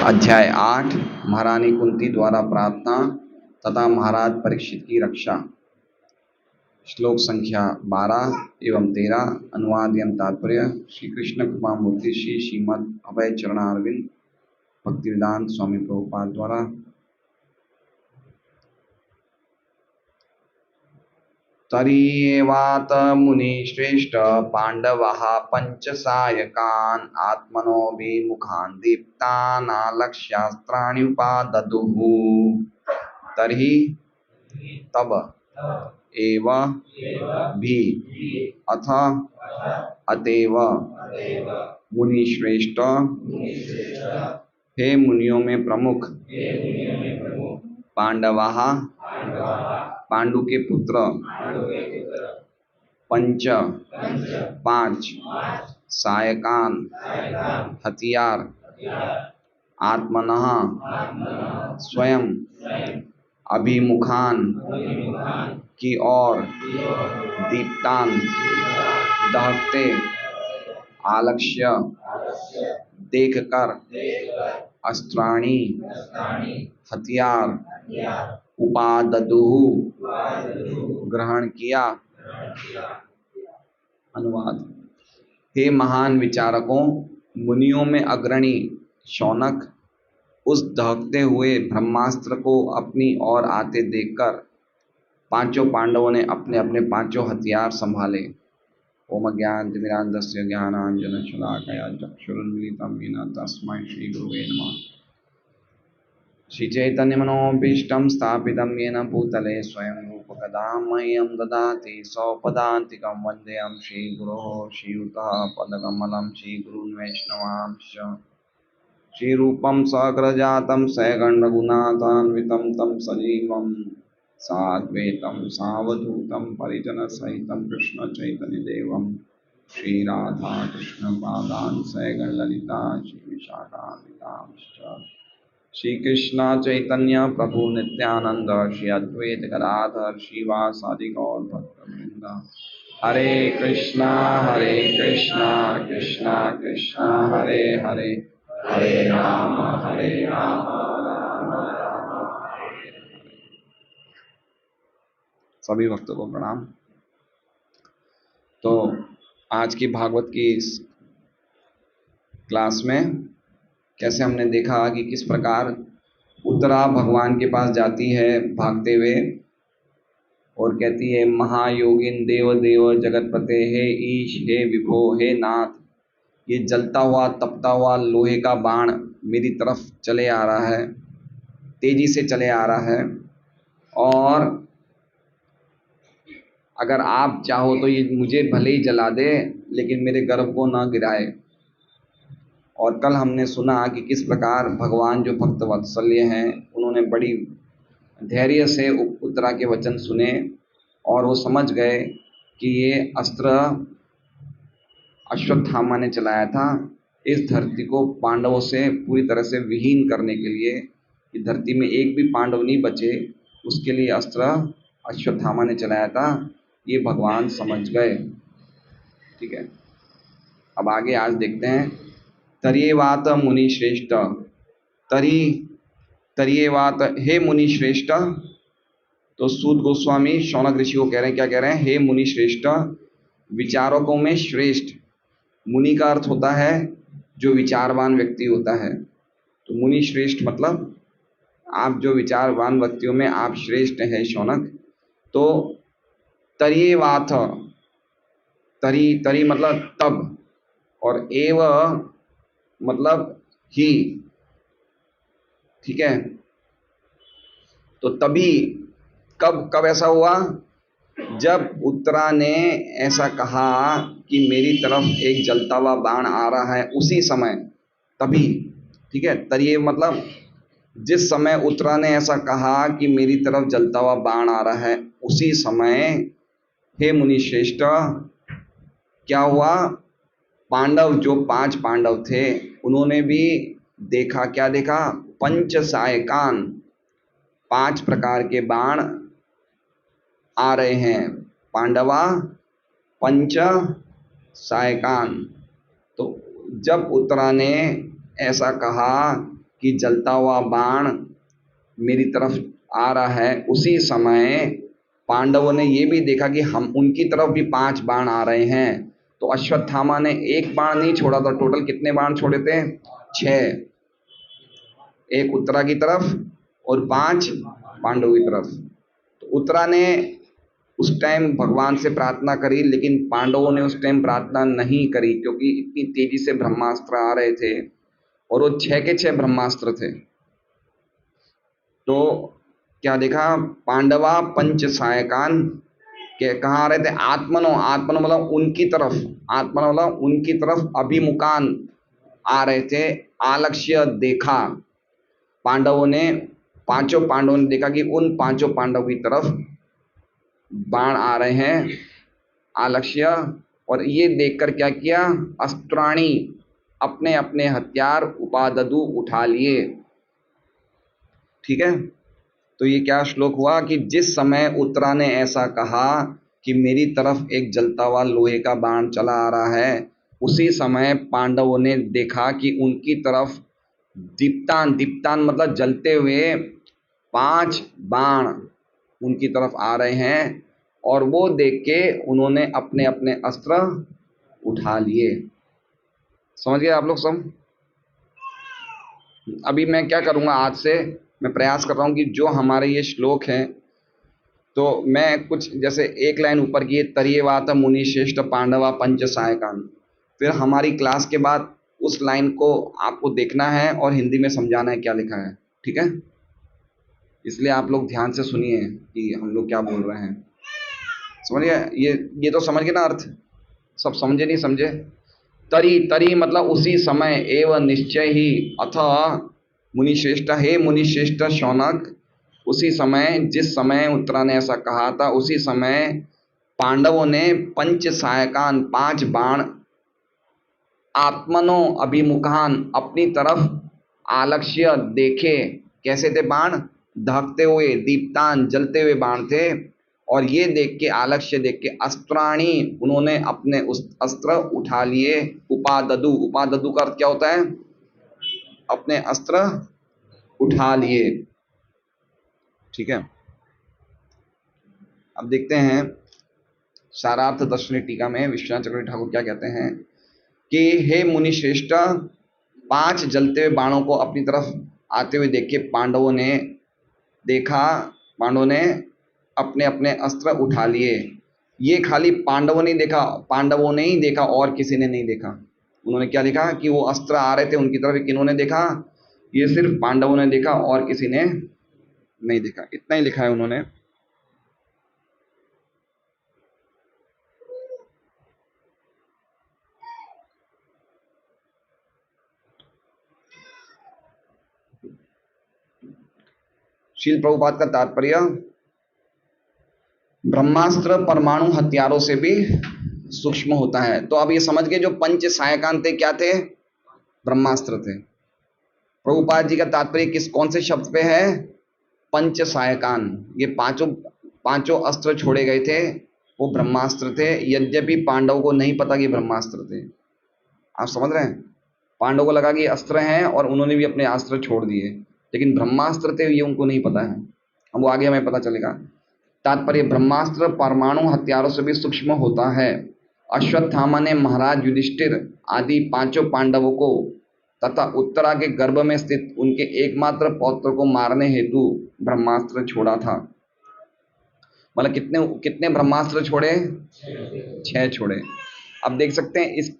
अध्याय 8 महारानी कुंती द्वारा प्रार्थना तथा महाराज परीक्षित की रक्षा। श्लोक संख्या 12 एवं 13। अनुवाद एवं तात्पर्य। श्री कृष्ण कृपा मूर्ति श्री श्रीमद अभय चरणारविंद भक्तिवेदांत स्वामी प्रभुपाद द्वारा। तरीवात मुनि श्रेष्ठ पांडवः पंचसायकान् आत्मनोऽभिमुखान् दीप्तानालक्ष्यास्त्राणि उपाददुः। तर्हि तब एव भी अथ अतएव मुनिश्रेष्ठ हे मुनियों में प्रमुख पांडवः पांडु के पुत्र पंच पांच सायकान हथियार आत्मनः स्वयं अभिमुखान की ओर दीप्तान दहकते आलक्ष्य देखकर अस्त्राणि हथियार उपाददुः ग्रहण किया। अनुवाद। हे महान विचारकों, मुनियों में अग्रणी शौनक उस दहकते हुए ब्रह्मास्त्र को अपनी ओर आते देखकर पांचों पांडवों ने अपने अपने पांचों हथियार संभाले। ओम ज्ञानतिमिरान्धस्य ज्ञानाञ्जनशलाकया चक्षुरुन्मीलितं येन तस्मै श्रीगुरुवे नमः। श्रीचैतन्यमनोभीष्टं स्थापितं येन भूतले स्वयं रूपकदा मह्यं ददाति सौपदान्तिकं वन्देऽहं श्रीगुरोः श्रीयुतः पदकमलं श्रीगुरून् वैष्णवांश्च। श्रीरूपं सग्रजातं सैगण्डरघुनाथान्वितं तं सजीवं साद्वैतं सावधूतं परिजनसहितं कृष्णचैतन्यदेवं श्रीराधाकृष्णपादान् सैगणललिता श्रीविशाखान्वितांश्च। श्री कृष्ण चैतन्य प्रभु नित्यानंद श्री अद्वैत गदाधर श्रीवासादि गौर भक्तवृंद। हरे कृष्णा कृष्णा कृष्णा हरे हरे, हरे राम राम राम हरे हरे। सभी भक्तों को प्रणाम। तो आज की भागवत की इस क्लास में कैसे हमने देखा कि किस प्रकार उत्तरा भगवान के पास जाती है भागते हुए और कहती है, महायोगिन देव देव जगतपते, हे ईश, हे विभो, हे नाथ, ये जलता हुआ तपता हुआ लोहे का बाण मेरी तरफ चले आ रहा है, तेजी से चले आ रहा है, और अगर आप चाहो तो ये मुझे भले ही जला दे लेकिन मेरे गर्भ को ना गिराए। और कल हमने सुना कि किस प्रकार भगवान जो भक्त वत्सल्य हैं उन्होंने बड़ी धैर्य से उत्तरा के वचन सुने और वो समझ गए कि ये अस्त्र अश्वत्थामा ने चलाया था इस धरती को पांडवों से पूरी तरह से विहीन करने के लिए, कि धरती में एक भी पांडव नहीं बचे, उसके लिए अस्त्र अश्वत्थामा ने चलाया था। ये भगवान समझ गए। ठीक है, अब आगे आज देखते हैं। तर्येवात मुनि श्रेष्ठ, तर्येवात हे मुनि श्रेष्ठ। तो सूत गोस्वामी शौनक ऋषि को कह रहे हैं, क्या कह रहे हैं? हे मुनि श्रेष्ठ, विचारकों में श्रेष्ठ। मुनि का अर्थ होता है जो विचारवान व्यक्ति होता है। तो मुनि श्रेष्ठ मतलब आप जो विचारवान व्यक्तियों में आप श्रेष्ठ हैं शौनक। तो तर्येवात, तरी मतलब तब, और एव मतलब ही। ठीक है, तो तभी कब ऐसा हुआ? जब उत्तरा ने ऐसा कहा कि मेरी तरफ एक जलता हुआ बाण आ रहा है, उसी समय, तभी। ठीक है, तर्ये मतलब जिस समय उत्तरा ने ऐसा कहा कि मेरी तरफ जलता हुआ बाण आ रहा है, उसी समय हे मुनि श्रेष्ठ क्या हुआ? पांडव, जो पांच पांडव थे, उन्होंने भी देखा। क्या देखा? पंच सायकान, पांच प्रकार के बाण आ रहे हैं। पांडवा पंच सायकान। तो जब उत्तरा ने ऐसा कहा कि जलता हुआ बाण मेरी तरफ आ रहा है, उसी समय पांडवों ने ये भी देखा कि हम उनकी तरफ भी 5 बाण आ रहे हैं। तो अश्वत्थामा ने एक बाण नहीं छोड़ा था, टोटल कितने बाण छोड़े थे? 6। एक उत्तरा की तरफ और 5 पांडवों की तरफ। तो उत्तरा ने उस टाइम भगवान से प्रार्थना करी, लेकिन पांडवों ने उस टाइम प्रार्थना नहीं करी, क्योंकि इतनी तेजी से ब्रह्मास्त्र आ रहे थे और वो 6 के 6 ब्रह्मास्त्र थे। तो क्या देखा? पांडवा पंच सायकान के कहाँ आ रहे थे? आत्मनो, आत्मनो मतलब उनकी तरफ, आत्मनो मतलब उनकी तरफ अभिमुखान आ रहे थे। आलक्ष्य देखा, पांडवों ने, 5 पांडवों ने देखा कि उन 5 पांडवों की तरफ बाण आ रहे हैं, आलक्ष्य। और ये देखकर क्या किया? अस्त्राणी, अपने अपने हथियार, उपाददु, उठा लिए। ठीक है, तो ये क्या श्लोक हुआ कि जिस समय उत्तरा ने ऐसा कहा कि मेरी तरफ एक जलता हुआ लोहे का बाण चला आ रहा है, उसी समय पांडवों ने देखा कि उनकी तरफ दीप्तान, दीप्तान मतलब जलते हुए 5 बाण उनकी तरफ आ रहे हैं। और वो देख के उन्होंने अपने अपने अस्त्र उठा लिए। समझ गए आप लोग? सब अभी मैं क्या करूँगा, आज से मैं प्रयास कर रहा हूँ कि जो हमारे ये श्लोक हैं, तो मैं कुछ जैसे एक लाइन ऊपर की, तरीयवात मुनि श्रेष्ठ पांडवा पंच सायकान, फिर हमारी क्लास के बाद उस लाइन को आपको देखना है और हिंदी में समझाना है क्या लिखा है। ठीक है, इसलिए आप लोग ध्यान से सुनिए कि हम लोग क्या बोल रहे हैं। समझिए, ये तो समझ गए ना अर्थ? सब समझे नहीं समझे? तरी, तरी मतलब उसी समय, एवं निश्चय ही, अथ मुनिश्रेष्ठ, हे मुनिश्रेष्ठ शौनक, उसी समय, जिस समय उत्तरा ने ऐसा कहा था, उसी समय पांडवों ने पंच सायकान, 5 बाण, आत्मनो अभिमुखान, अपनी तरफ, आलक्ष्य देखे। कैसे थे बाण? दहकते हुए, दीप्तान, जलते हुए बाण थे। और ये देख के, आलक्ष्य देख के, अस्त्राणी, उन्होंने अपने उस अस्त्र उठा लिए। उपाददु, उपाददु का अर्थ क्या होता है? अपने अस्त्र उठा लिए। ठीक है, अब देखते हैं सारार्थ दर्शनी टीका में विश्वनाथ चक्रवर्ती ठाकुर क्या कहते हैं कि हे मुनि श्रेष्ठ, 5 जलते हुए बाणों को अपनी तरफ आते हुए देख के पांडवों ने देखा, पांडवों ने अपने अपने अस्त्र उठा लिए। ये खाली पांडवों ने देखा, पांडवों ने ही देखा और किसी ने नहीं देखा। उन्होंने क्या लिखा कि वो अस्त्र आ रहे थे उनकी तरफ, किन्होंने देखा? ये सिर्फ पांडवों ने देखा और किसी ने नहीं देखा। इतना ही लिखा है उन्होंने। शील प्रभुपाद का तात्पर्य, ब्रह्मास्त्र परमाणु हथियारों से भी सूक्ष्म होता है। तो अब ये समझ गए, जो पंच सायकान थे क्या थे? ब्रह्मास्त्र थे। प्रभुपाद जी का तात्पर्य कौन से शब्द पे है? पंच सायकान। ये पांचों अस्त्र छोड़े गए थे, वो ब्रह्मास्त्र थे, यद्यपि पांडवों को नहीं पता कि ब्रह्मास्त्र थे। आप समझ रहे हैं? पांडवों को लगा कि अस्त्र हैं और उन्होंने भी अपने अस्त्र छोड़ दिए, लेकिन ब्रह्मास्त्र थे ये उनको नहीं पता है। अब वो आगे हमें पता चलेगा। तात्पर्य, ब्रह्मास्त्र परमाणु हथियारों से भी सूक्ष्म होता है। अश्वत्थामा ने महाराज युधिष्ठिर आदि 5 पांडवों को तथा उत्तरा के गर्भ में स्थित उनके एकमात्र पौत्र को मारने हेतु ब्रह्मास्त्र छोड़ा था। मतलब कितने कितने ब्रह्मास्त्र छोड़े? 6 छोड़े। अब देख सकते हैं इस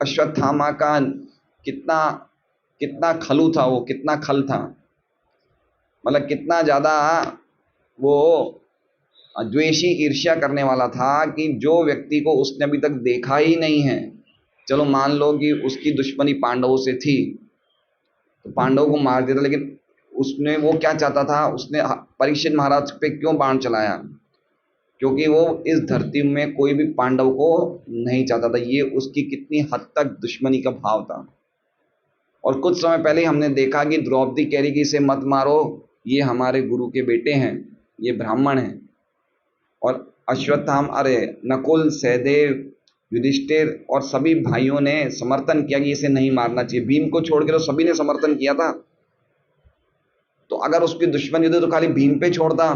अश्वत्थामा का कितना कितना खलू था, वो कितना खल था, मतलब कितना ज्यादा वो द्वेषी, ईर्ष्या करने वाला था कि जो व्यक्ति को उसने अभी तक देखा ही नहीं है, चलो मान लो कि उसकी दुश्मनी पांडवों से थी तो पांडवों को मार देता, लेकिन उसने, वो क्या चाहता था, उसने परीक्षित महाराज पे क्यों बाण चलाया? क्योंकि वो इस धरती में कोई भी पांडव को नहीं चाहता था। ये उसकी कितनी हद तक दुश्मनी का भाव था। और कुछ समय पहले हमने देखा कि द्रौपदी कह रही कि इसे मत मारो, ये हमारे गुरु के बेटे हैं, ये ब्राह्मण हैं। और अश्वत्थाम, अरे नकुल, सहदेव युधिष्ठिर और सभी भाइयों ने समर्थन किया कि इसे नहीं मारना चाहिए। भीम को छोड़ के तो सभी ने समर्थन किया था। तो अगर उसकी दुश्मन युद्ध तो खाली भीम पे छोड़ता,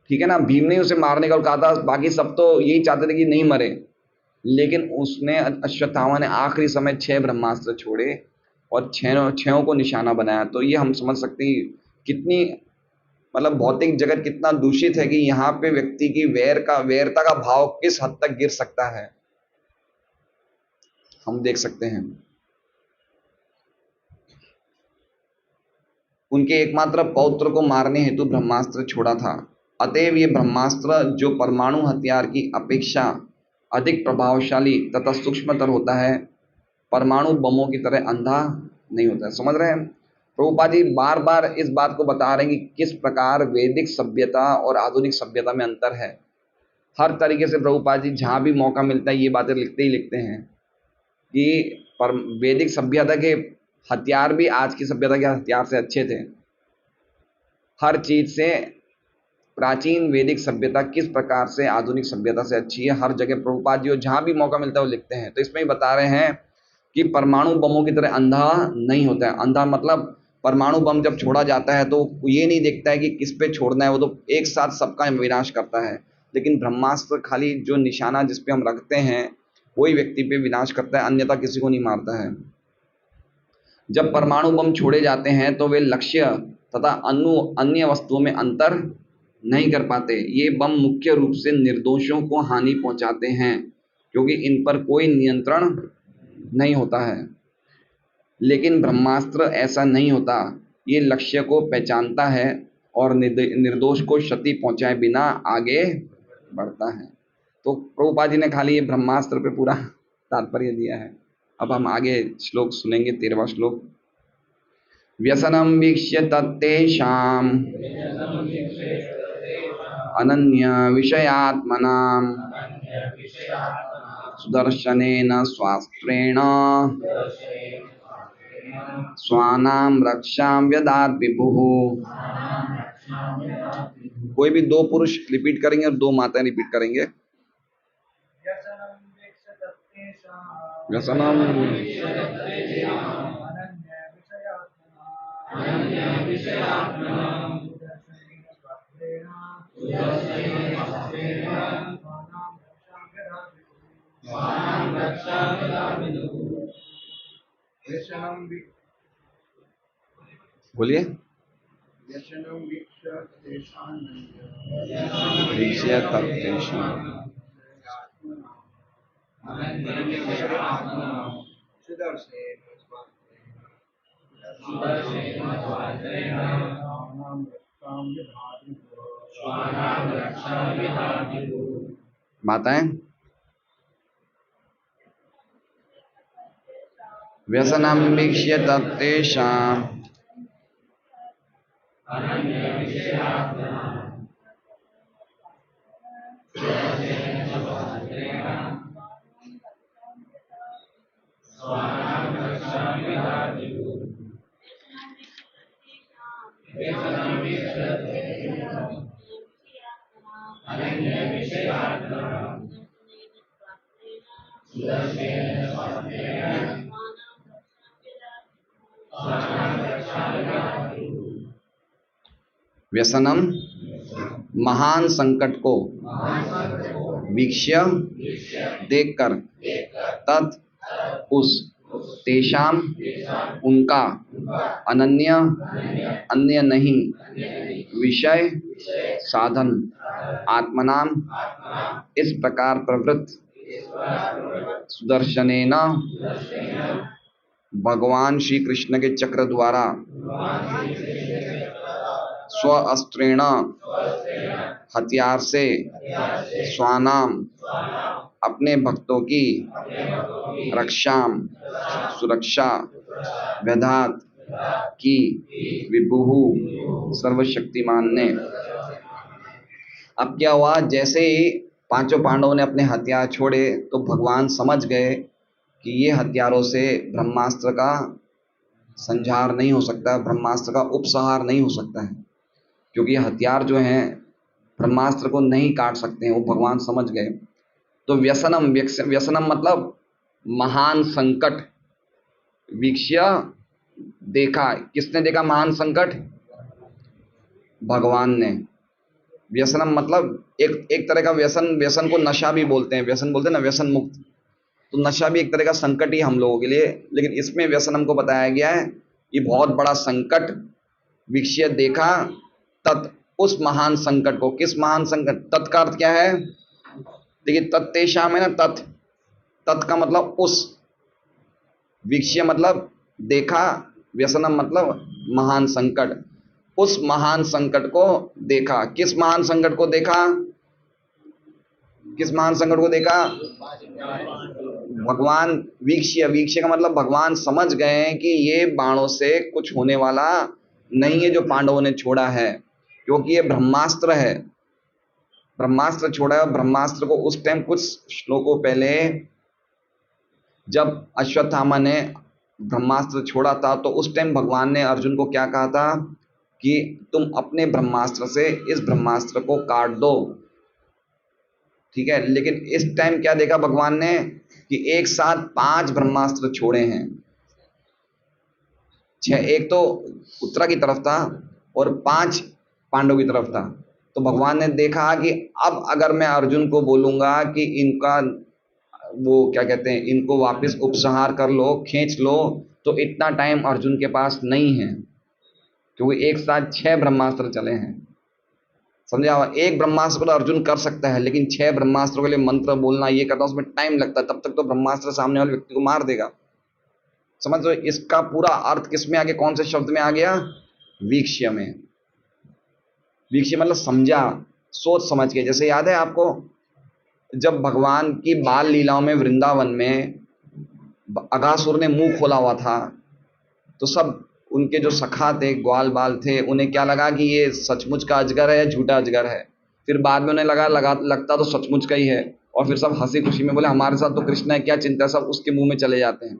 ठीक है ना, भीम ने उसे मारने का कहा था, बाकी सब तो यही चाहते थे कि नहीं मरे, लेकिन उसने अश्वत्थामा ने आखिरी समय 6 ब्रह्मास्त्र छोड़े और छहों को निशाना बनाया। तो ये हम समझ सकते हैं कितनी मतलब भौतिक जगत कितना दूषित है कि यहाँ पे व्यक्ति की वैरता का भाव किस हद तक गिर सकता है, हम देख सकते हैं। उनके एकमात्र पौत्र को मारने हेतु ब्रह्मास्त्र छोड़ा था। अतएव ये ब्रह्मास्त्र जो परमाणु हथियार की अपेक्षा अधिक प्रभावशाली तथा सूक्ष्मतर होता है, परमाणु बमों की तरह अंधा नहीं होता है। समझ रहे हैं? प्रभुपाद जी बार बार इस बात को बता रहे हैं कि किस प्रकार वैदिक सभ्यता और आधुनिक सभ्यता में अंतर है। हर तरीके से प्रभुपाद जी जहाँ भी मौका मिलता है ये बातें लिखते ही लिखते हैं कि पर वैदिक सभ्यता के हथियार भी आज की सभ्यता के हथियार से अच्छे थे। हर चीज से प्राचीन वैदिक सभ्यता किस प्रकार से आधुनिक सभ्यता से अच्छी है, हर जगह प्रभुपाद जी जहाँ भी मौका मिलता है वो लिखते हैं। तो इसमें ही बता रहे हैं कि परमाणु बमों की तरह अंधा नहीं होता है। अंधा मतलब परमाणु बम जब छोड़ा जाता है तो ये नहीं देखता है कि किस पे छोड़ना है, वो तो एक साथ सबका विनाश करता है। लेकिन ब्रह्मास्त्र खाली जो निशाना जिस पे हम रखते हैं वही व्यक्ति पे विनाश करता है, अन्यथा किसी को नहीं मारता है। जब परमाणु बम छोड़े जाते हैं तो वे लक्ष्य तथा अन्य वस्तुओं में अंतर नहीं कर पाते। ये बम मुख्य रूप से निर्दोषों को हानि पहुंचाते हैं क्योंकि इन पर कोई नियंत्रण नहीं होता है। लेकिन ब्रह्मास्त्र ऐसा नहीं होता, ये लक्ष्य को पहचानता है और निर्दोष को क्षति पहुंचाए बिना आगे बढ़ता है। तो प्रभुपाद जी ने खाली ये ब्रह्मास्त्र पे पूरा तात्पर्य दिया है। अब हम आगे श्लोक सुनेंगे, 13वां श्लोक। व्यसनम वीक्ष्य तत्तेषाम् अनन्य विषयात्मनाम् सुदर्शनेन स्वास्त्रेण स्वानां रक्षां व्यदात् विभुः। कोई भी 2 पुरुष रिपीट करेंगे और 2 माताएं रिपीट करेंगे। व्यसनम बोलिए। वीक्ष्य तत्तेषाम् माताएं। व्यसनम वीक्ष्य तत्तेषाम् व्यसनम महान संकट को, वीक्ष्य देखकर, तत् उस, तेषाम उनका, अनन्य अन्य नहीं, विषय साधन, आत्मनाम इस प्रकार प्रवृत्त, सुदर्शनेन भगवान श्री कृष्ण के चक्र द्वारा, स्व अस्त्रेण हथियार से, स्वानाम अपने भक्तों की, रक्षाम सुरक्षा, व्यधात की, विभुः सर्वशक्तिमान ने। अब क्या हुआ, जैसे ही 5 पांडवों ने अपने हथियार छोड़े तो भगवान समझ गए कि ये हथियारों से ब्रह्मास्त्र का संहार नहीं हो सकता, ब्रह्मास्त्र का उपसंहार नहीं हो सकता है, क्योंकि हथियार जो हैं ब्रह्मास्त्र को नहीं काट सकते हैं। वो भगवान समझ गए। तो व्यसनम, व्यसनम मतलब महान संकट। वीक्ष्य देखा, किसने देखा महान संकट? भगवान ने। व्यसनम मतलब एक एक तरह का व्यसन, व्यसन को नशा भी बोलते हैं, व्यसन बोलते हैं ना, व्यसन मुक्त। तो नशा भी एक तरह का संकट ही हम लोगों के लिए, लेकिन इसमें व्यसनम को बताया गया है ये बहुत बड़ा संकट। वीक्ष्य देखा तत्, उस महान संकट को। किस महान संकट? तत् का अर्थ क्या है? देखिए तत्तेषाम है ना, तत्, तत् का मतलब उस, वीक्ष्य मतलब देखा, व्यसनम मतलब महान संकट। उस महान संकट को देखा। किस महान संकट को देखा? किस महान संकट को देखा? भगवान। वीक्ष्य, वीक्ष्य का मतलब भगवान समझ गए हैं कि ये बाणों से कुछ होने वाला नहीं है जो पांडवों ने छोड़ा है, क्योंकि ये ब्रह्मास्त्र है, ब्रह्मास्त्र छोड़ा है। और ब्रह्मास्त्र को उस टाइम कुछ श्लोकों पहले जब अश्वत्थामा ने ब्रह्मास्त्र छोड़ा था, तो उस टाइम भगवान ने अर्जुन को क्या कहा था कि तुम अपने ब्रह्मास्त्र से इस ब्रह्मास्त्र को काट दो, ठीक है। लेकिन इस टाइम क्या देखा भगवान ने कि एक साथ 5 ब्रह्मास्त्र छोड़े हैं। 6, एक तो उत्तरा की तरफ था और 5 पांडव की तरफ था। तो भगवान ने देखा कि अब अगर मैं अर्जुन को बोलूंगा कि इनका वो क्या कहते हैं, इनको वापस उपसंहार कर लो, खींच लो, तो इतना टाइम अर्जुन के पास नहीं है, क्योंकि एक साथ 6 ब्रह्मास्त्र चले हैं। समझा? एक ब्रह्मास्त्र तो अर्जुन कर सकता है, लेकिन 6 ब्रह्मास्त्रों के लिए मंत्र बोलना, ये करना, उसमें टाइम लगता है, तब तक तो ब्रह्मास्त्र सामने वाले व्यक्ति को मार देगा। समझ लो इसका पूरा अर्थ किस में आ गया, कौन से शब्द में आ गया? वीक्ष्य में। वीक्ष्य मतलब समझा, सोच समझ के। जैसे याद है आपको जब भगवान की बाल लीलाओं में वृंदावन में अघासुर ने मुंह खोला हुआ था, तो सब उनके जो सखा थे, ग्वाल बाल थे, उन्हें क्या लगा कि ये सचमुच का अजगर है या झूठा अजगर है। फिर बाद में उन्हें लगता तो सचमुच का ही है, और फिर सब हंसी खुशी में बोले हमारे साथ तो कृष्ण है, क्या चिंता, सब उसके मुंह में चले जाते हैं।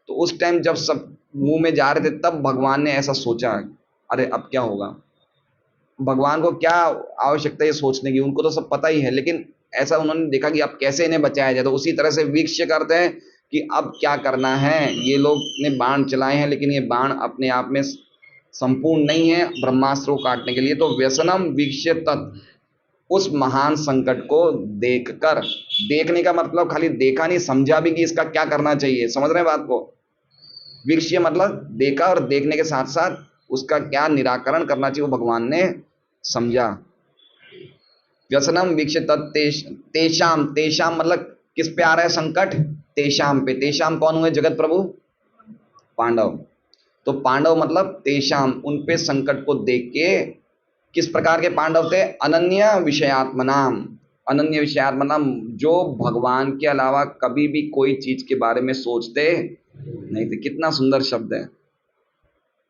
तो उस टाइम जब सब मुंह में जा रहे थे, तब भगवान ने ऐसा सोचा, अरे अब क्या होगा। भगवान को क्या आवश्यकता है सोचने की, उनको तो सब पता ही है, लेकिन ऐसा उन्होंने देखा कि अब कैसे इन्हें बचाया जाए। तो उसी तरह से वीक्ष्य करते हैं कि अब क्या करना है। ये लोग ने बाण चलाए हैं, लेकिन ये बाण अपने आप में संपूर्ण नहीं है ब्रह्मास्त्र को काटने के लिए। तो व्यसनम वीक्ष्य तत्, उस महान संकट को देखकर, देखने का मतलब खाली देखा नहीं, समझा भी कि इसका क्या करना चाहिए। समझ रहे हैं बात को? वीक्ष्य मतलब देखा, और देखने के साथ साथ उसका क्या निराकरण करना चाहिए वो भगवान ने समझा। व्यसनम वीक्ष्य तत् तेषाम, तेषाम मतलब किस पे आ रहा है संकट? तेषाम पे। तेषाम कौन हुए? जगत प्रभु पांडव। तो पांडव मतलब तेषाम, उन पे संकट को देख के। किस प्रकार के पांडव थे? अनन्य विषयात्मनाम। अनन्य विषयात्मनाम, जो भगवान के अलावा कभी भी कोई चीज के बारे में सोचते नहीं थे। कितना सुंदर शब्द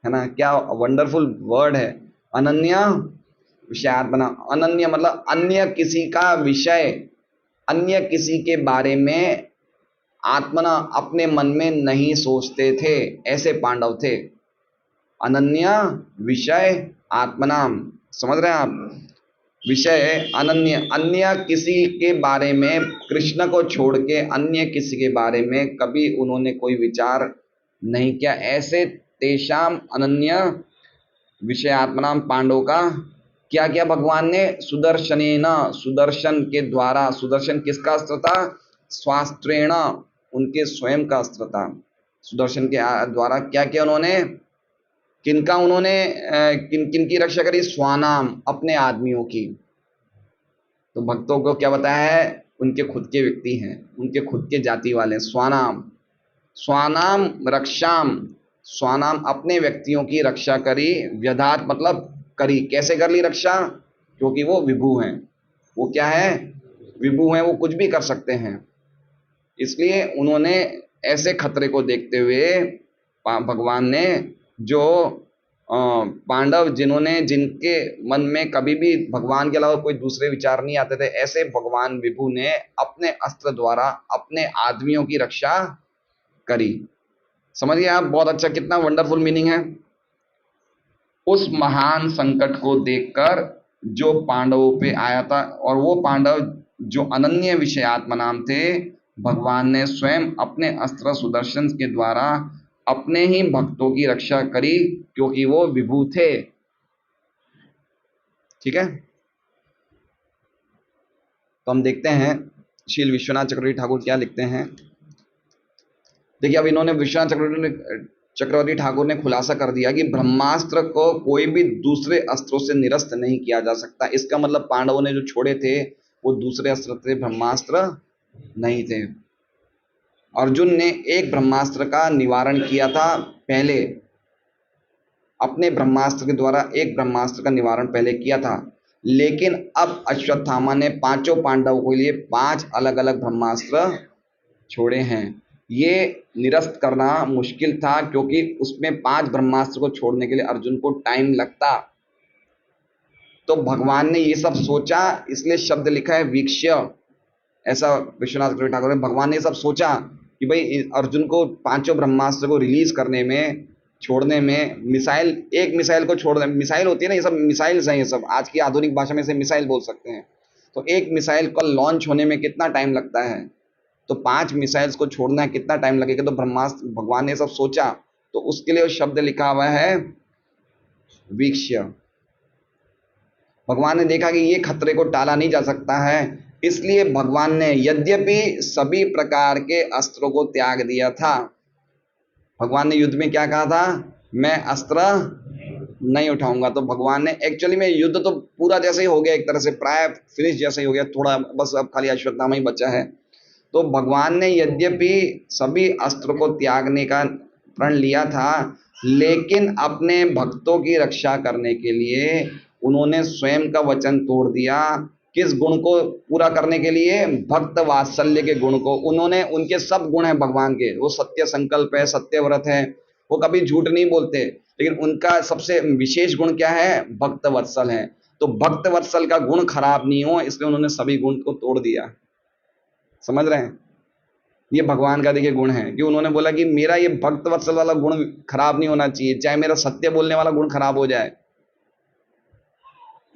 है ना, क्या वंडरफुल वर्ड है, अनन्य विषयात्मना। अनन्य मतलब अन्य किसी का विषय, अन्य किसी के बारे में आत्मना अपने मन में नहीं सोचते थे, ऐसे पांडव थे। अनन्य विषय आत्मनाम, समझ रहे हैं आप? विषय अनन्य, अन्य किसी के बारे में, कृष्ण को छोड़ के अन्य किसी के बारे में कभी उन्होंने कोई विचार नहीं किया। ऐसे तेषाम अनन्य विषयात्मनाम पांडव का क्या किया भगवान ने? सुदर्शनेन, सुदर्शन के द्वारा। सुदर्शन किसका अस्त्र था? स्वास्त्रेण, उनके स्वयं का अस्त्र था। सुदर्शन के द्वारा क्या किया उन्होंने? किनका उन्होंने किन किन की रक्षा करी? स्वानाम, अपने आदमियों की। तो भक्तों को क्या बताया है? उनके खुद के व्यक्ति हैं, उनके खुद के जाति वाले। स्वानाम, स्वानाम रक्षाम, स्वानाम अपने व्यक्तियों की रक्षा करी। व्यधात मतलब करी। कैसे कर ली रक्षा? क्योंकि वो विभु हैं। वो क्या है? विभु हैं, वो कुछ भी कर सकते हैं। इसलिए उन्होंने ऐसे खतरे को देखते हुए भगवान ने, जो पांडव जिन्होंने, जिनके मन में कभी भी भगवान के अलावा कोई दूसरे विचार नहीं आते थे, ऐसे भगवान विभु ने अपने अस्त्र द्वारा अपने आदमियों की रक्षा करी। समझिए आप, बहुत अच्छा, कितना वंडरफुल मीनिंग है। उस महान संकट को देखकर जो पांडवों पे आया था, और वो पांडव जो अनन्य विषय आत्मा नाम थे, भगवान ने स्वयं अपने अस्त्र सुदर्शन के द्वारा अपने ही भक्तों की रक्षा करी, क्योंकि वो विभू थे। ठीक है, तो हम देखते हैं श्रील विश्वनाथ चक्रवर्ती ठाकुर क्या लिखते हैं। देखिए, अब इन्होंने विश्वनाथ चक्रवर्ती ठाकुर ने खुलासा कर दिया कि ब्रह्मास्त्र को कोई भी दूसरे अस्त्रों से निरस्त नहीं किया जा सकता। इसका मतलब पांडवों ने जो छोड़े थे वो दूसरे अस्त्र थे, ब्रह्मास्त्र नहीं थे। अर्जुन ने एक ब्रह्मास्त्र का निवारण किया था पहले, अपने ब्रह्मास्त्र के द्वारा एक ब्रह्मास्त्र का निवारण पहले किया था, लेकिन अब अश्वत्थामा ने पांचों पांडवों के लिए 5 अलग अलग ब्रह्मास्त्र छोड़े हैं। ये निरस्त करना मुश्किल था, क्योंकि उसमें 5 ब्रह्मास्त्र को छोड़ने के लिए अर्जुन को टाइम लगता। तो भगवान ने ये सब सोचा, इसलिए शब्द लिखा है वीक्ष्य, ऐसा विश्वनाथ चक्रवर्ती ठाकुर ने, भगवान ने ये सब सोचा कि भाई अर्जुन को 5 ब्रह्मास्त्र को रिलीज करने में, छोड़ने में, मिसाइल, एक मिसाइल को छोड़ने, मिसाइल होती है ना, ये सब मिसाइल्स हैं, ये सब आज की आधुनिक भाषा में से मिसाइल बोल सकते हैं। तो एक मिसाइल को लॉन्च होने में कितना टाइम लगता है, तो 5 मिसाइल्स को छोड़ना कितना टाइम लगेगा, तो ब्रह्मास्त्र, भगवान ने सब सोचा, तो उसके लिए शब्द लिखा हुआ है वीक्ष्य। भगवान ने देखा कि ये खतरे को टाला नहीं जा सकता है, इसलिए भगवान ने यद्यपि सभी प्रकार के अस्त्रों को त्याग दिया था। भगवान ने युद्ध में क्या कहा था, मैं अस्त्र नहीं उठाऊंगा। तो भगवान ने एक्चुअली में युद्ध तो पूरा जैसे ही हो गया, एक तरह से प्राय फिनिश जैसे ही हो गया, थोड़ा बस अब खाली अश्वत्थामा ही बचा है। तो भगवान ने यद्यपि सभी अस्त्र को त्यागने का प्रण लिया था, लेकिन अपने भक्तों की रक्षा करने के लिए उन्होंने स्वयं का वचन तोड़ दिया। किस गुण को पूरा करने के लिए, भक्त वात्सल्य के गुण को। उन्होंने, उनके सब गुण हैं भगवान के, वो सत्य संकल्प है, सत्य व्रत है, वो कभी झूठ नहीं बोलते, लेकिन उनका सबसे विशेष गुण क्या है, भक्त वत्सल है। तो भक्त वत्सल का गुण खराब नहीं हो, इसलिए उन्होंने सभी गुण को तोड़ दिया। समझ रहे हैं, ये भगवान का देखिए गुण है कि उन्होंने बोला कि मेरा ये भक्त वत्सल वाला गुण खराब नहीं होना चाहिए, चाहे मेरा सत्य बोलने वाला गुण खराब हो जाए।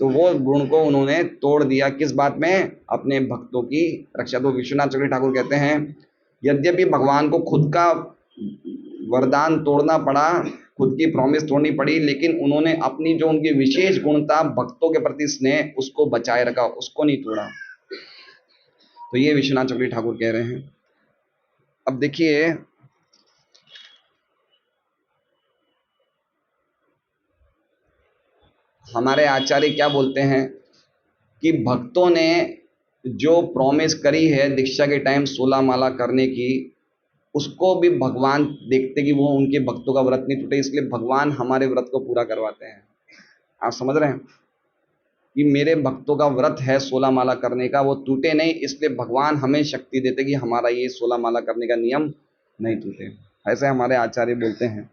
तो वो गुण को उन्होंने तोड़ दिया, किस बात में, अपने भक्तों की रक्षा। तो विश्वनाथ चक्रवर्ती ठाकुर कहते हैं, यद्यपि भगवान को खुद का वरदान तोड़ना पड़ा, खुद की प्रॉमिस तोड़नी पड़ी, लेकिन उन्होंने अपनी जो उनकी विशेष गुण था भक्तों के प्रति स्नेह, उसको बचाए रखा, उसको नहीं तोड़ा। तो ये विश्वनाथ चक्रवर्ती ठाकुर कह रहे हैं। अब देखिए, हमारे आचार्य क्या बोलते हैं कि भक्तों ने जो प्रॉमिस करी है दीक्षा के टाइम 16 माला करने की, उसको भी भगवान देखते कि वो उनके भक्तों का व्रत नहीं टूटे, इसलिए भगवान हमारे व्रत को पूरा करवाते हैं। आप समझ रहे हैं कि मेरे भक्तों का व्रत है 16 माला करने का, वो टूटे नहीं, इसलिए भगवान हमें शक्ति देते कि हमारा ये 16 माला करने का नियम नहीं टूटे। ऐसे हमारे आचार्य बोलते हैं।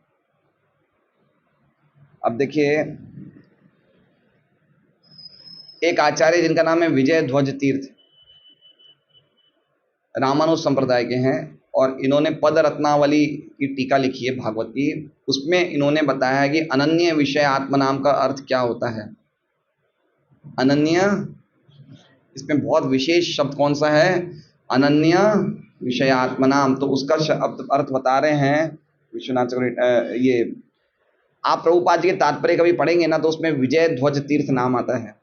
अब देखिए, एक आचार्य जिनका नाम है विजय ध्वज तीर्थ, रामानुज संप्रदाय के हैं, और इन्होंने पद रत्नावली की टीका लिखी है भागवत की। उसमें इन्होंने बताया है कि अनन्य विषय आत्मा नाम का अर्थ क्या होता है। अनन्य, इसमें बहुत विशेष शब्द कौन सा है, अनन्य विषय आत्मा नाम। तो उसका अर्थ बता रहे हैं विश्वनाथ चक्रवर्ती। ये आप प्रभुपाद जी के तात्पर्य कभी पढ़ेंगे ना, तो उसमें विजय ध्वज तीर्थ नाम आता है,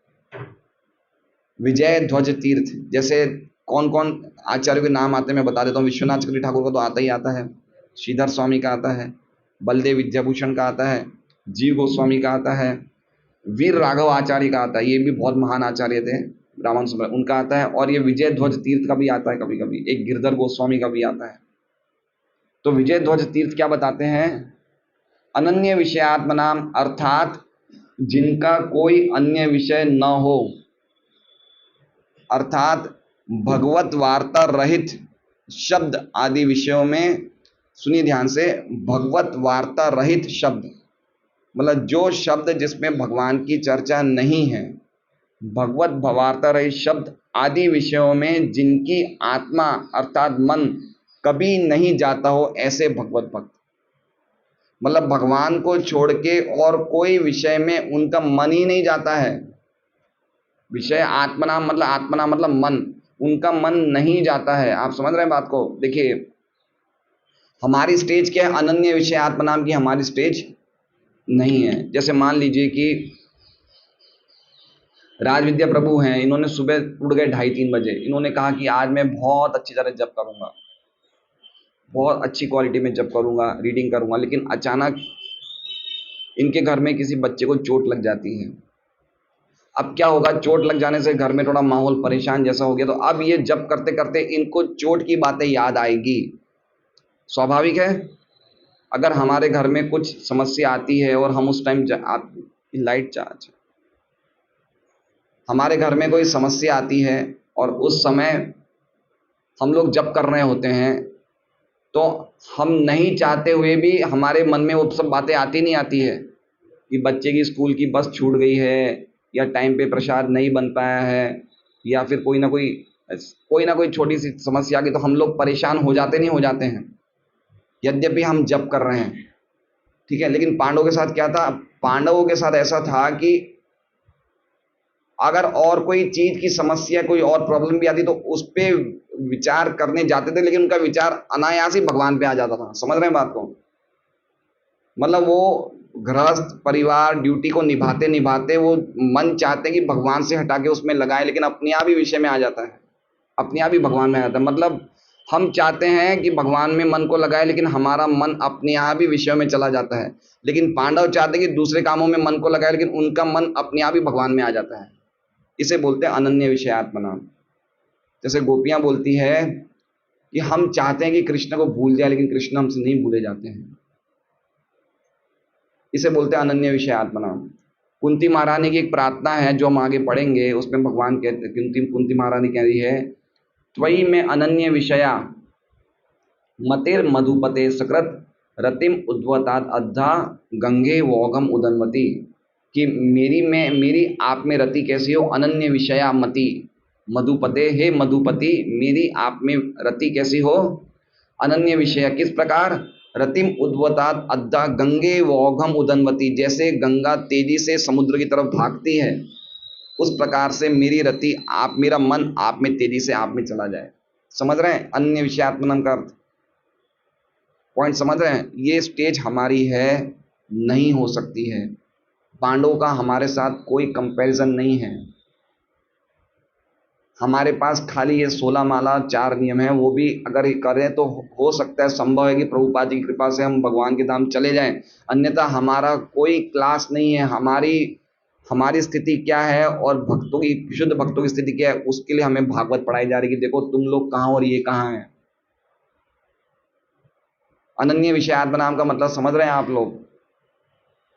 विजय ध्वज तीर्थ। जैसे कौन कौन आचार्यों के नाम आते हैं मैं बता देता हूँ। विश्वनाथ चक्रवर्ती ठाकुर का तो आता ही आता है, श्रीधर स्वामी का आता है, बलदेव विद्याभूषण का आता है, जीव गोस्वामी का आता है, वीर राघव आचार्य का आता है, ये भी बहुत महान आचार्य थे रामानुज, उनका आता है। और ये विजय ध्वज तीर्थ का भी आता है कभी कभी, एक गिरधर गोस्वामी का भी आता है। तो विजय ध्वज तीर्थ क्या बताते हैं, अनन्य विषय आत्मा नाम, अर्थात जिनका कोई अन्य विषय न हो, अर्थात भगवत वार्ता रहित शब्द आदि विषयों में। सुनिए ध्यान से, भगवत वार्ता रहित शब्द मतलब जो शब्द जिसमें भगवान की चर्चा नहीं है, भगवत वार्ता रहित शब्द आदि विषयों में जिनकी आत्मा अर्थात मन कभी नहीं जाता हो, ऐसे भगवत भक्त। मतलब भगवान को छोड़ के और कोई विषय में उनका मन ही नहीं जाता है। विषय आत्मनाम मतलब, आत्मनाम मतलब मन, उनका मन नहीं जाता है। आप समझ रहे हैं बात को? देखिए, हमारी स्टेज क्या है? अनन्य विषय आत्मा नाम की हमारी स्टेज नहीं है। जैसे मान लीजिए कि राजविद्या प्रभु हैं, इन्होंने सुबह उठ गए 2:30-3 बजे, इन्होंने कहा कि आज मैं बहुत अच्छी तरह जप करूंगा, बहुत अच्छी क्वालिटी में जप करूंगा, रीडिंग करूंगा, लेकिन अचानक इनके घर में किसी बच्चे को चोट लग जाती है। अब क्या होगा? चोट लग जाने से घर में थोड़ा माहौल परेशान जैसा हो गया, तो अब ये जप करते करते इनको चोट की बातें याद आएगी। स्वाभाविक है। अगर हमारे घर में कुछ समस्या आती है और हम उस टाइम आप लाइट चार्ज, हमारे घर में कोई समस्या आती है और उस समय हम लोग जप कर रहे होते हैं, तो हम नहीं चाहते हुए भी हमारे मन में वो सब बातें आती नहीं आती है कि बच्चे की स्कूल की बस छूट गई है, या टाइम पे प्रसाद नहीं बन पाया है, या फिर कोई ना कोई छोटी सी समस्या आ गई, तो हम लोग परेशान हो जाते नहीं हो जाते हैं, यद्यपि हम जप कर रहे हैं। ठीक है, लेकिन पांडवों के साथ क्या था? पांडवों के साथ ऐसा था कि अगर और कोई चीज की समस्या, कोई और प्रॉब्लम भी आती तो उस पे विचार करने जाते थे, लेकिन उनका विचार अनायास ही भगवान पे आ जाता था। समझ रहे हैं बात को? मतलब वो गृहस्थ परिवार ड्यूटी को निभाते निभाते वो मन चाहते हैं कि भगवान से हटा के उसमें लगाए, लेकिन अपने आप ही विषय में आ जाता है, अपने आप ही भगवान में आ जाता है। मतलब हम चाहते हैं कि भगवान में मन को लगाए, लेकिन हमारा मन अपने आप ही विषयों में चला जाता है। लेकिन पांडव चाहते हैं कि दूसरे कामों में मन को लगाए, लेकिन उनका मन अपने आप ही भगवान में आ जाता है। इसे बोलते हैं अनन्य विषयात्मना। जैसे गोपियां बोलती है कि हम चाहते हैं कि कृष्ण को भूल जाए, लेकिन कृष्ण हमसे नहीं भूले जाते हैं। इसे बोलते हैं अनन्य विषयात्मना। कुंती महारानी की एक प्रार्थना है जो हम आगे पढ़ेंगे, उसमें भगवान कहते, कुंती महारानी कह रही है, त्वयि में अनन्य विषया मतिर मधुपते सकृत रतिम उद्वतात अद्धा गंगे वोगम उदन्वती। कि मेरी आप में रति कैसी हो? अनन्य विषया मति मधुपते, हे मधुपति मेरी आप में रति कैसी हो? अनन्य विषय। किस प्रकार? रतिम उद्वतात अद्धा गंगे वोघम उदन्वती, जैसे गंगा तेजी से समुद्र की तरफ भागती है, उस प्रकार से मेरी रति, आप, मेरा मन आप में तेजी से आप में चला जाए। समझ रहे हैं अन्य विषयात्मनम का अर्थ? पॉइंट समझ रहे हैं? ये स्टेज हमारी है, नहीं हो सकती है। पांडवों का हमारे साथ कोई कंपैरिजन नहीं है। हमारे पास खाली ये 16 माला 4 नियम है, वो भी अगर ये करें तो हो सकता है, संभव है कि प्रभुपाद जी की कृपा से हम भगवान के धाम चले जाएं। अन्यथा हमारा कोई क्लास नहीं है। हमारी हमारी स्थिति क्या है और भक्तों की, शुद्ध भक्तों की स्थिति क्या है, उसके लिए हमें भागवत पढ़ाई जा रही है कि देखो तुम लोग कहाँ और ये कहाँ है। अनन्य विषयात्म नाम का मतलब समझ रहे हैं आप लोग?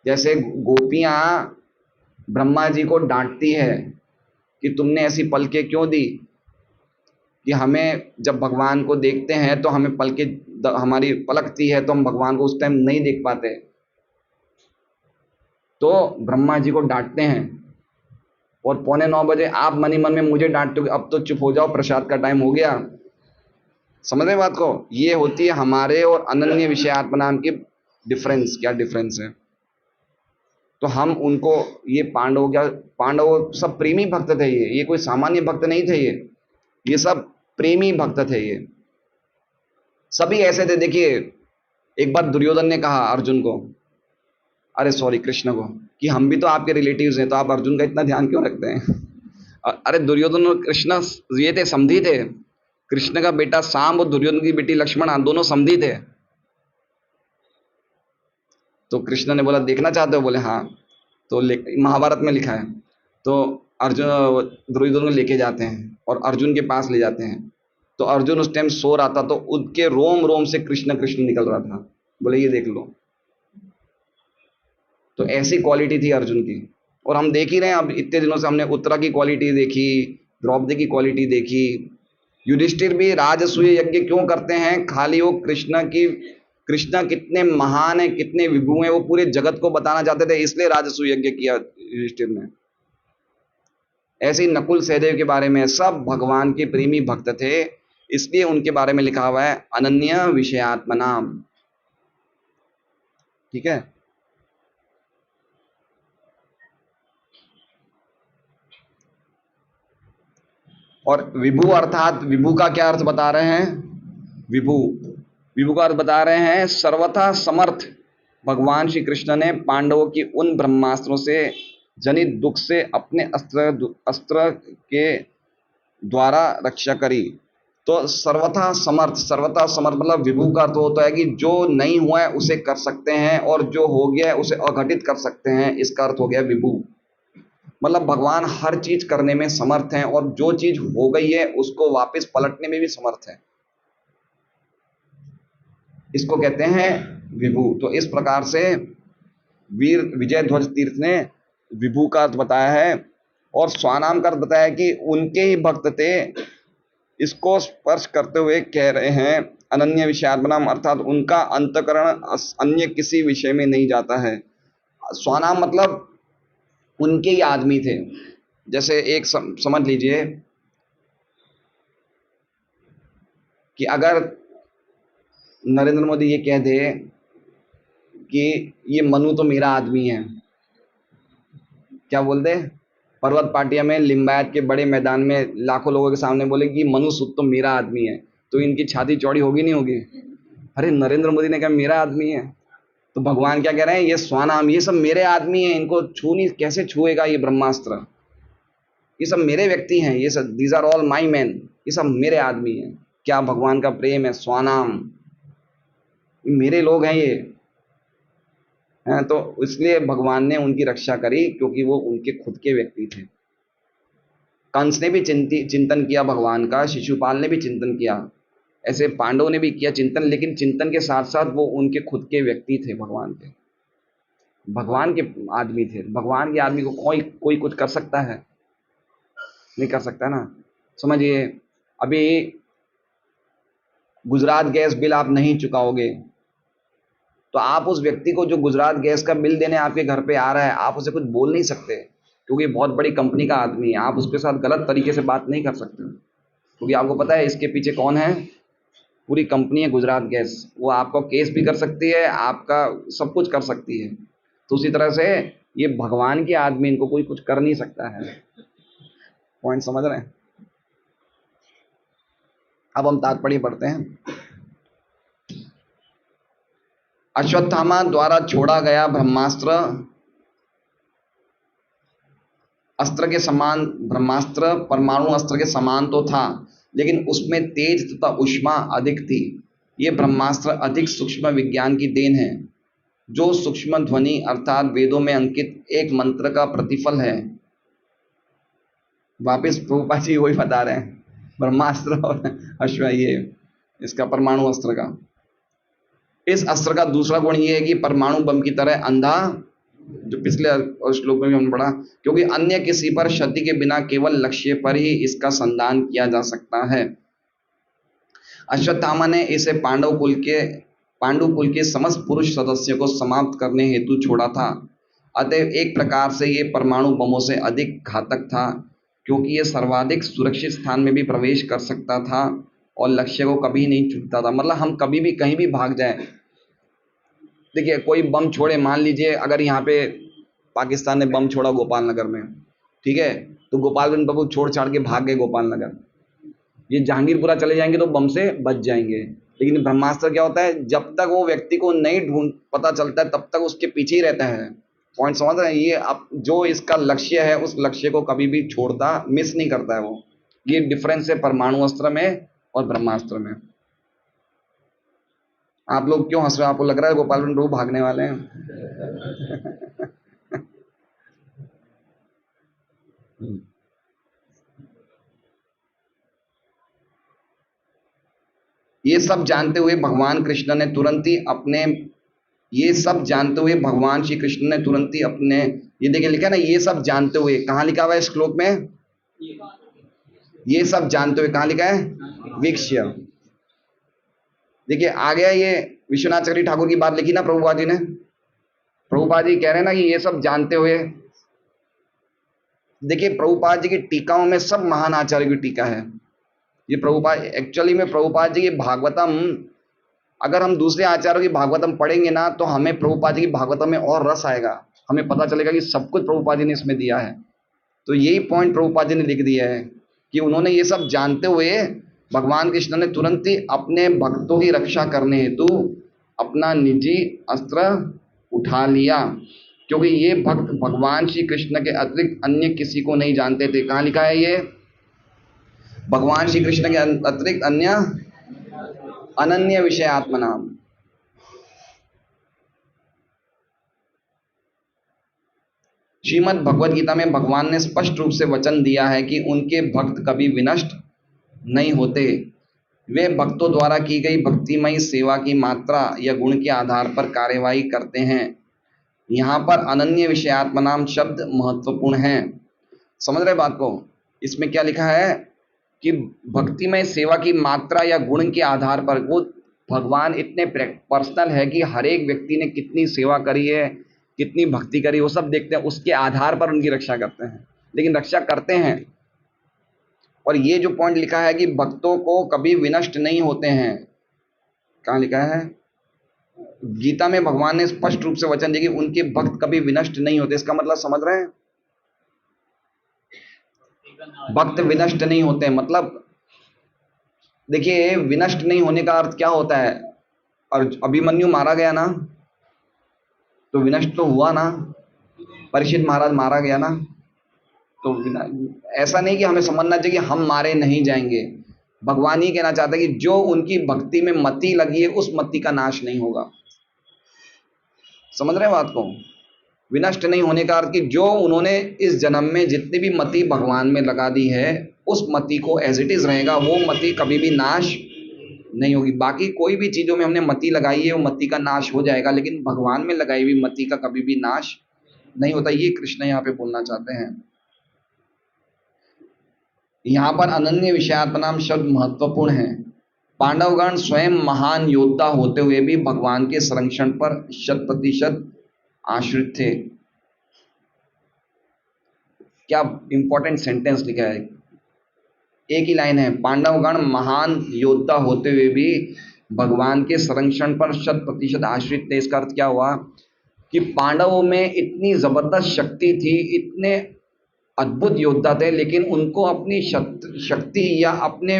जैसे गोपियां ब्रह्मा जी को डांटती है कि तुमने ऐसी पलकें क्यों दी, कि हमें जब भगवान को देखते हैं तो हमें पलकें, हमारी पलकती है तो हम भगवान को उस टाइम नहीं देख पाते। तो ब्रह्मा जी को डांटते हैं और 8:45 आप मन ही मन में मुझे डांटते हो, अब तो चुप हो जाओ, प्रसाद का टाइम हो गया। समझ रहे बात को? ये होती है हमारे और अनन्य विषयात्म नाम की डिफरेंस। क्या डिफरेंस है? तो हम उनको, ये पांडव, क्या पांडव सब प्रेमी भक्त थे, ये कोई सामान्य भक्त नहीं थे, ये सब प्रेमी भक्त थे। ये सभी ऐसे थे। देखिए, एक बार दुर्योधन ने कहा अर्जुन को, अरे सॉरी कृष्ण को, कि हम भी तो आपके रिलेटिव्स हैं, तो आप अर्जुन का इतना ध्यान क्यों रखते हैं? अरे दुर्योधन और कृष्ण ये थे, समधी थे। कृष्ण का बेटा सांब और दुर्योधन की बेटी लक्ष्मणा दोनों समधी थे। तो कृष्ण ने बोला देखना चाहते हो? बोले हाँ। तो महाभारत में लिखा है। तो अर्जुन दुर्योधन को लेके जाते हैं और अर्जुन के पास ले जाते हैं। तो अर्जुन उस टाइम सो रहा था, तो उनके रोम रोम से कृष्ण कृष्ण निकल रहा था। बोले ये देख लो। तो ऐसी क्वालिटी थी अर्जुन की। और हम देख ही रहे हैं, अब इतने दिनों से हमने उत्तरा की क्वालिटी देखी, द्रौपदी की क्वालिटी देखी। युधिष्ठिर भी राजसूय यज्ञ क्यों करते हैं? खाली वो कृष्ण कितने महान है, कितने विभु हैं, वो पूरे जगत को बताना चाहते थे, इसलिए राजसूय यज्ञ किया युधिष्ठिर ने। ऐसे ही नकुल सहदेव के बारे में, सब भगवान के प्रेमी भक्त थे, इसलिए उनके बारे में लिखा हुआ है अनन्य विषयात्मना। ठीक है। और विभु अर्थात विभु का क्या अर्थ बता रहे हैं? विभु, विभु का अर्थ बता रहे हैं सर्वथा समर्थ। भगवान श्री कृष्ण ने पांडवों की उन ब्रह्मास्त्रों से जनित दुख से अपने अस्त्र के द्वारा रक्षा करी। तो सर्वथा समर्थ, सर्वथा समर्थ मतलब विभु का अर्थ होता है कि जो नहीं हुआ है उसे कर सकते हैं और जो हो गया है उसे अघटित कर सकते हैं, इसका अर्थ हो गया विभु। मतलब भगवान हर चीज करने में समर्थ हैं और जो चीज हो गई है उसको वापस पलटने में भी समर्थ है, इसको कहते हैं विभु। तो इस प्रकार से वीर विजय ध्वज तीर्थ ने विभु का अर्थ बताया है और स्वानाम का अर्थ बताया कि उनके ही भक्त थे। इसको स्पर्श करते हुए कह रहे हैं अनन्य विषयात्मनाम, अर्थात उनका अंतकरण अन्य किसी विषय में नहीं जाता है। स्वानाम मतलब उनके ही आदमी थे। जैसे एक समझ लीजिए कि अगर नरेंद्र मोदी ये कह दे कि ये मनु तो मेरा आदमी है, क्या बोल दे? पर्वत पाटिया में लिंबायत के बड़े मैदान में लाखों लोगों के सामने बोले कि मनु सूद तो मेरा आदमी है, तो इनकी छाती चौड़ी होगी नहीं होगी? अरे नरेंद्र मोदी ने कहा मेरा आदमी है, तो भगवान क्या कह रहे हैं? ये स्वानाम, ये सब मेरे आदमी हैं, इनको छू नहीं, कैसे छुएगा ये ब्रह्मास्त्र? ये सब मेरे व्यक्ति हैं, ये सब these are all my man, ये सब मेरे आदमी हैं। क्या भगवान का प्रेम है! स्वानाम, मेरे लोग हैं ये हैं। तो इसलिए भगवान ने उनकी रक्षा करी क्योंकि वो उनके खुद के व्यक्ति थे। कंस ने भी चिंतन किया भगवान का, शिशुपाल ने भी चिंतन किया, ऐसे पांडवों ने भी किया चिंतन, लेकिन चिंतन के साथ साथ वो उनके खुद के व्यक्ति थे, भगवान के, भगवान के आदमी थे। भगवान के आदमी को कोई कुछ कर सकता है? नहीं कर सकता ना। समझिए, अभी गुजरात गैस बिल आप नहीं चुकाओगे तो आप उस व्यक्ति को जो गुजरात गैस का बिल देने आपके घर पे आ रहा है, आप उसे कुछ बोल नहीं सकते क्योंकि बहुत बड़ी कंपनी का आदमी है। आप उसके साथ गलत तरीके से बात नहीं कर सकते क्योंकि आपको पता है इसके पीछे कौन है। पूरी कंपनी है गुजरात गैस, वो आपको केस भी कर सकती है, आपका सब कुछ कर सकती है। तो उसी तरह से ये भगवान के आदमी, इनको कोई कुछ कर नहीं सकता है। पॉइंट समझ रहे हैं? अब हम तात्पर्य पढ़ते हैं। अश्वत्थामा द्वारा छोड़ा गया ब्रह्मास्त्र अस्त्र के समान, ब्रह्मास्त्र परमाणु अस्त्र के समान तो था, लेकिन उसमें तेज तथा ऊष्मा अधिक थी। ये ब्रह्मास्त्र अधिक सूक्ष्म विज्ञान की देन है, जो सूक्ष्म ध्वनि अर्थात वेदों में अंकित एक मंत्र का प्रतिफल है। वापिस प्रभुपाद जी वही बता रहे हैं, ब्रह्मास्त्र और अश्व, ये इसका परमाणु अस्त्र का। इस अस्त्र का दूसरा गुण ये है कि परमाणु बम की तरह अंधा, जो पिछले श्लोक में भी हमने पढ़ा, क्योंकि अन्य किसी पर क्षति के बिना केवल लक्ष्य पर ही इसका संधान किया जा सकता है। अश्वत्थामा ने इसे पांडु कुल के समस्त पुरुष सदस्यों को समाप्त करने हेतु छोड़ा था। अतः एक प्रकार से ये परमाणु बमों से अधिक घातक था, क्योंकि ये सर्वाधिक सुरक्षित स्थान में भी प्रवेश कर सकता था और लक्ष्य को कभी नहीं चूकता था। मतलब हम कभी भी कहीं भी भाग जाएं, देखिए कोई बम छोड़े, मान लीजिए अगर यहाँ पे पाकिस्तान ने बम छोड़ा गोपाल नगर में, ठीक है, तो गोपालगंज बाबू छोड़ छाड़ के भाग गए गोपाल नगर, ये जहांगीरपुरा चले जाएंगे तो बम से बच जाएंगे। लेकिन ब्रह्मास्त्र क्या होता है, जब तक वो व्यक्ति को नहीं पता चलता है तब तक उसके पीछे ही रहता है। पॉइंट समझ रहे हैं? ये अब जो इसका लक्ष्य है उस लक्ष्य को कभी भी छोड़ता, मिस नहीं करता है वो। ये डिफरेंस है परमाणु अस्त्र में और ब्रह्मास्त्र में। आप लोग क्यों हंस रहे हो? आपको लग रहा है गोपालगंज प्रभु भागने वाले हैं? ये सब जानते हुए भगवान कृष्ण ने तुरंत ही अपने ये सब जानते हुए भगवान श्री कृष्ण ने तुरंत ही अपने, ये देखिए लिखा है ना, ये सब जानते हुए, कहाँ लिखा हुआ है श्लोक में? ये सब जानते हुए कहाँ लिखा है? वीक्ष्य। देखिए आ गया, ये विश्वनाथ चक्रवर्ती ठाकुर की बात लिखी ना प्रभुपाद जी ने। प्रभुपाद जी कह रहे हैं ना कि ये सब जानते हुए। देखिए प्रभुपाद जी की टीकाओं में सब महान आचार्य की टीका है। ये प्रभुपाद एक्चुअली में प्रभुपाद जी की भागवतम, अगर हम दूसरे आचार्यों की भागवतम पढ़ेंगे ना तो हमें प्रभुपाद जी की भागवतम में और रस आएगा, हमें पता चलेगा कि सब कुछ प्रभुपाद जी ने इसमें दिया है। तो यही पॉइंट प्रभुपाद जी ने लिख दिया है कि उन्होंने ये सब जानते हुए भगवान कृष्ण ने तुरंत ही अपने भक्तों की रक्षा करने हेतु अपना निजी अस्त्र उठा लिया, क्योंकि ये भक्त भगवान श्री कृष्ण के अतिरिक्त अन्य किसी को नहीं जानते थे। कहाँ लिखा है ये? भगवान श्री कृष्ण के अतिरिक्त अन्य अनन्य विषय आत्मनाम। श्रीमद् भगवद गीता में भगवान ने स्पष्ट रूप से वचन दिया है कि उनके भक्त कभी विनष्ट नहीं होते। वे भक्तों द्वारा की गई भक्तिमय सेवा की मात्रा या गुण के आधार पर कार्यवाही करते हैं। यहाँ पर अनन्य विषयात्मनाम शब्द महत्वपूर्ण है। समझ रहे बात को? इसमें क्या लिखा है कि भक्तिमय सेवा की मात्रा या गुण के आधार पर, वो भगवान इतने पर्सनल है कि हर एक व्यक्ति ने कितनी सेवा करी है, कितनी भक्ति करी, वो सब देखते हैं, उसके आधार पर उनकी रक्षा करते हैं, लेकिन रक्षा करते हैं। और ये जो पॉइंट लिखा है कि भक्तों को कभी विनष्ट नहीं होते हैं, कहाँ लिखा है? गीता में भगवान ने स्पष्ट रूप से वचन दिया कि उनके भक्त कभी विनष्ट नहीं होते। इसका मतलब समझ रहे हैं? भक्त विनष्ट नहीं होते, मतलब देखिए विनष्ट नहीं होने का अर्थ क्या होता है? और अभिमन्यु मारा गया ना, तो विनष्ट तो हुआ ना, परीक्षित महाराज मारा गया ना, तो ऐसा नहीं कि हमें समझना चाहिए कि हम मारे नहीं जाएंगे। भगवान ही कहना चाहते हैं कि जो उनकी भक्ति में मति लगी है उस मति का नाश नहीं होगा। समझ रहे हैं बात को? विनष्ट नहीं होने का अर्थ कि जो उन्होंने इस जन्म में जितनी भी मति भगवान में लगा दी है उस मति को एज इट इज रहेगा, वो मति कभी भी नाश नहीं होगी। बाकी कोई भी चीजों में हमने मति लगाई है वो मति का नाश हो जाएगा, लेकिन भगवान में लगाई हुई मति का कभी भी नाश नहीं होता। ये कृष्ण यहाँ पे बोलना चाहते हैं। यहाँ पर अनन्य विषयात्मनाम शब्द महत्वपूर्ण है। पांडवगण स्वयं महान योद्धा होते हुए भी भगवान के संरक्षण पर 100% आश्रित थे। क्या इंपॉर्टेंट सेंटेंस लिखा है, एक ही लाइन है, पांडवगण महान योद्धा होते हुए भी भगवान के संरक्षण पर 100% आश्रित थे। इसका अर्थ क्या हुआ कि पांडवों में इतनी जबरदस्त शक्ति थी, इतने अद्भुत योद्धा थे, लेकिन उनको अपनी शक्ति या अपने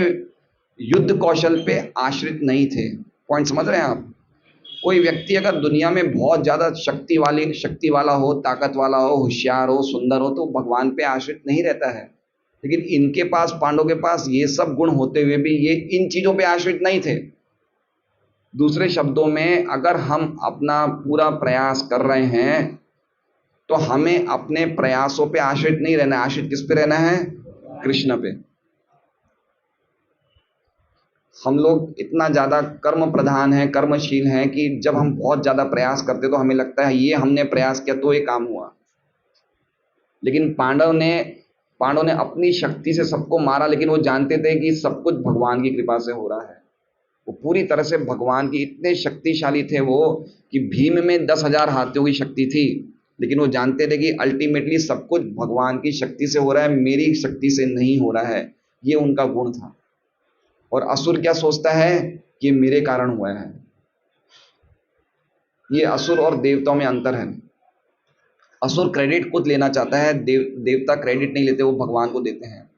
युद्ध कौशल पे आश्रित नहीं थे। पॉइंट समझ रहे हैं आप? कोई व्यक्ति अगर दुनिया में बहुत ज्यादा शक्ति वाला हो, ताकत वाला हो, होशियार हो, सुंदर हो, तो भगवान पे आश्रित नहीं रहता है। लेकिन इनके पास, पांडवों के पास ये सब गुण होते हुए भी ये इन चीजों पे आश्रित नहीं थे। दूसरे शब्दों में, अगर हम अपना पूरा प्रयास कर रहे हैं तो हमें अपने प्रयासों पे आश्रित नहीं रहना है। आश्रित किस पे रहना है? कृष्ण पे। हम लोग इतना ज्यादा कर्म प्रधान हैं, कर्मशील हैं कि जब हम बहुत ज्यादा प्रयास करते तो हमें लगता है ये हमने प्रयास किया तो ये काम हुआ। लेकिन पांडव ने अपनी शक्ति से सबको मारा, लेकिन वो जानते थे कि सब कुछ भगवान की कृपा से हो रहा है। वो पूरी तरह से भगवान की इतने शक्तिशाली थे वो, कि भीम में 10,000 हाथियों की शक्ति थी, लेकिन वो जानते थे कि अल्टीमेटली सब कुछ भगवान की शक्ति से हो रहा है, मेरी शक्ति से नहीं हो रहा है। ये उनका गुण था। और असुर क्या सोचता है कि मेरे कारण हुआ है। ये असुर और देवताओं में अंतर है। असुर क्रेडिट खुद लेना चाहता है, देवता क्रेडिट नहीं लेते, वो भगवान को देते हैं।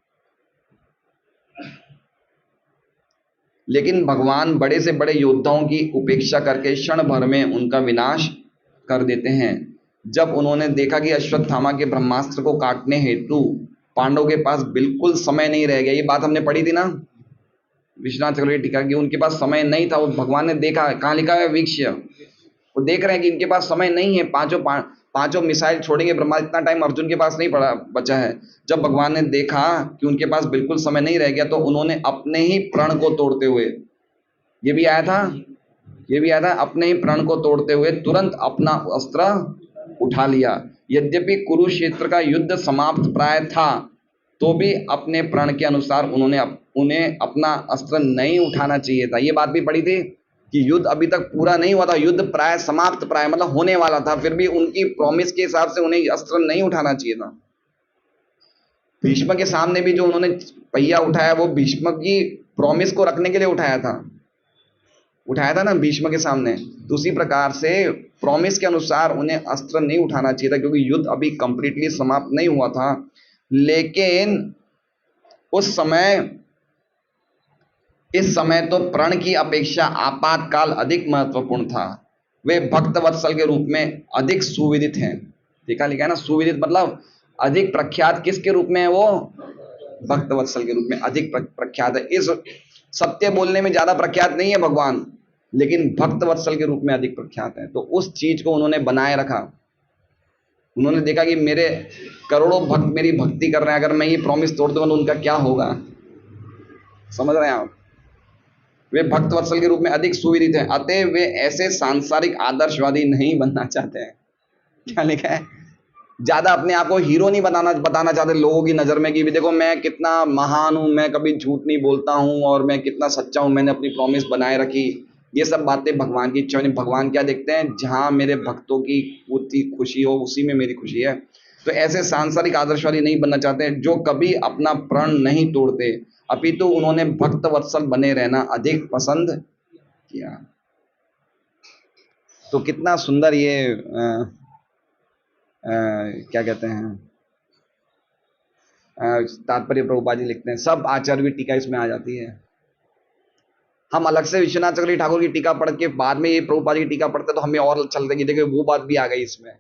लेकिन भगवान बड़े से बड़े योद्धाओं की उपेक्षा करके क्षण भर में उनका विनाश कर देते हैं। जब उन्होंने देखा कि अश्वत्थामा के ब्रह्मास्त्र को काटने हेतु पांडवों के पास बिल्कुल समय नहीं रह गया, ये बात हमने पढ़ी थी ना विश्वनाथ चक्रवर्ती टीका की, उनके पास समय नहीं था। वो भगवान ने देखा, कहाँ लिखा है? वीक्ष्य। वो देख रहे हैं कि इनके पास समय नहीं है, पांचों मिसाइल छोड़ेंगे ब्रह्मास्त्र, इतना टाइम अर्जुन के पास नहीं बचा है। जब भगवान ने देखा कि उनके पास बिल्कुल समय नहीं रह गया, तो उन्होंने अपने ही प्रण को तोड़ते हुए, ये भी आया था, अपने ही प्रण को तोड़ते हुए तुरंत अपना अस्त्र उठा लिया। यद्यपि कुरुक्षेत्र का युद्ध समाप्त प्राय था, तो भी अपने प्रण के अनुसार उन्हें अपना अस्त्र नहीं उठाना चाहिए था। ये बात भी पड़ी थी कि युद्ध अभी तक पूरा नहीं हुआ था, युद्ध प्राय समाप्त, प्राय मतलब होने वाला था, फिर भी उनकी प्रॉमिस के हिसाब से उन्हें अस्त्र नहीं उठाना चाहिए था। भीष्म के सामने भी जो उन्होंने पहिया उठाया, वो भीष्म की प्रॉमिस को रखने के लिए उठाया था ना भीष्म के सामने। तो उसी प्रकार से प्रॉमिस के अनुसार उन्हें अस्त्र नहीं उठाना चाहिए था, क्योंकि युद्ध अभी कंप्लीटली समाप्त नहीं हुआ था। लेकिन उस समय, इस समय तो प्रण की अपेक्षा आपातकाल अधिक महत्वपूर्ण था। वे भक्त वत्सल के रूप में अधिक सुविदित हैं। देखा लिखा है ना, सुविदित मतलब अधिक प्रख्यात किसके रूप में है वो? भक्त वत्सल के रूप में अधिक प्रख्यात है। इस सत्य बोलने में ज्यादा प्रख्यात नहीं है भगवान, लेकिन भक्त वत्सल के रूप में अधिक प्रख्यात है। तो उस चीज को उन्होंने बनाए रखा। उन्होंने देखा कि मेरे करोड़ों भक्त मेरी भक्ति कर रहे हैं, अगर मैं ये प्रॉमिस तोड़ दूंगा तो उनका क्या होगा। समझ रहे हैं आप? वे भक्त वत्सल के रूप में अधिक सुविदित हैं, अतः वे ऐसे सांसारिक आदर्शवादी नहीं बनना चाहते हैं। क्या लिखा है? ज्यादा अपने आप को हीरो नहीं बताना चाहते लोगों की नजर में कि भी देखो मैं कितना महान हूं, मैं कभी झूठ नहीं बोलता हूं और मैं कितना सच्चा हूं, मैंने अपनी प्रॉमिस बनाए रखी। ये सब बातें भगवान की इच्छा नहीं। भगवान क्या देखते हैं? जहां मेरे भक्तों की पूरी खुशी हो, उसी में मेरी खुशी है। तो ऐसे सांसारिक आदर्शवादी नहीं बनना चाहते जो कभी अपना प्रण नहीं तोड़ते, अपितु उन्होंने भक्त वत्सल बने रहना अधिक पसंद किया। तो कितना सुंदर ये क्या कहते हैं, तात्पर्य प्रभुपाद जी लिखते हैं। सब आचार्य की टीका इसमें आ जाती है। हम अलग से विश्वनाथ चक्रवर्ती ठाकुर की टीका पढ़ के बाद में ये प्रभुपाद की टीका पढ़ते तो हमें और चल रही, देखिए वो बात भी आ गई इसमें।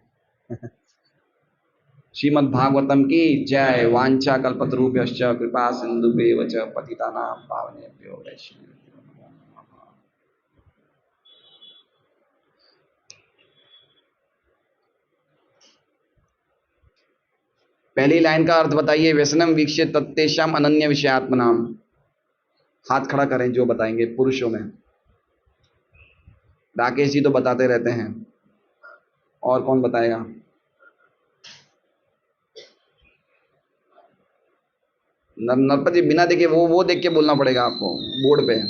श्रीमद् भागवतम की जय। वांछा कल्पतरुभ्यश्च कृपा सिंधुभ्येव च पतितानां पावनेभ्यो वैष्णवेभ्यो नमो नमः। पहली लाइन का अर्थ बताइए। व्यसनम वीक्षित तत्तेषाम अनन्य विषयात्मनाम। हाथ खड़ा करें जो बताएंगे पुरुषों में। राकेश जी तो बताते रहते हैं, और कौन बताएगा? नरपति बिना देखे, वो देख के बोलना पड़ेगा आपको। बोर्ड पे